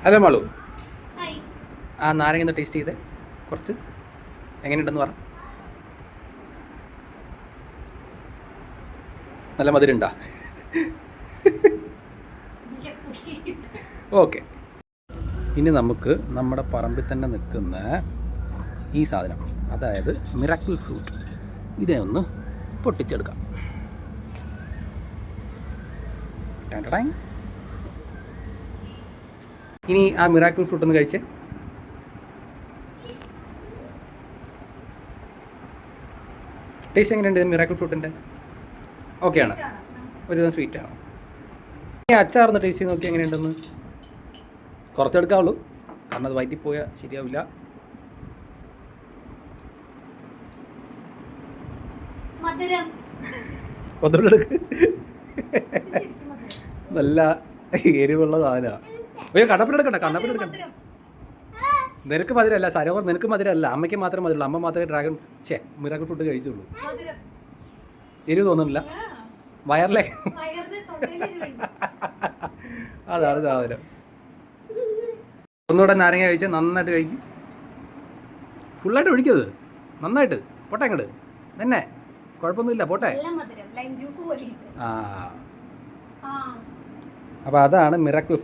Hello Malu, ആ നാരങ്ങ ഒന്ന് ടേസ്റ്റ് ചെയ്തേ കുറച്ച്. എങ്ങനെയുണ്ടെന്ന് പറ. നല്ല മധുരമുണ്ടോ? ഓക്കെ. ഇനി നമുക്ക് നമ്മുടെ പറമ്പിൽ തന്നെ നിൽക്കുന്ന ഈ സാധനം, അതായത് മിറാക്കിൾ ഫ്രൂട്ട്, ഇതേ ഒന്ന് പൊട്ടിച്ചെടുക്കാം. ഇനി ആ മിറാക്കിൾ ഫ്രൂട്ട് ഒന്ന് കഴിച്ച്. ടേസ്റ്റ് എങ്ങനെയുണ്ട് മിറാക്കിൾ ഫ്രൂട്ടിൻ്റെ? ഓക്കെയാണ്, ഒരുവിധം സ്വീറ്റാണ്. ഈ അച്ചാറൊന്ന് ടേസ്റ്റ് ചെയ്ത് നോക്കി എങ്ങനെയുണ്ടെന്ന്. കുറച്ചെടുക്കാവുള്ളൂ, കാരണം അത് വയറ്റിൽ പോയാൽ ശരിയാവില്ല. ഒന്നുകൂടെ എടുക്ക്. നല്ല എരിവുള്ള സാധനമാണ്. അയ്യോ, കണ്ണപ്പിലെടുക്കണ്ട, കണ്ണപ്പിലെടുക്കണ്ട. നിനക്ക് മധുരമല്ല സരോവർ, നിനക്ക് മധുരമല്ല, അമ്മയ്ക്ക് മാത്രമേ മധുരമുള്ളൂ. അമ്മ മാത്രമേ മിറാക്കിൾ ഫുഡ് കഴിച്ചുള്ളൂ. എരിവ് തോന്നുന്നില്ല വയറിലെ. അതാണ് സാധനം. ഒന്നുകൂടെ നാരങ്ങ കഴിച്ച് നന്നായിട്ട് കഴിക്കും. ഫുള്ളായിട്ട് ഒഴിക്കത് നന്നായിട്ട്. പോട്ടെ അങ്ങോട്ട് തന്നെ, കുഴപ്പമൊന്നുമില്ല, പോട്ടെ. ആ, അപ്പോൾ അതാണ് മിറാക്കിൾ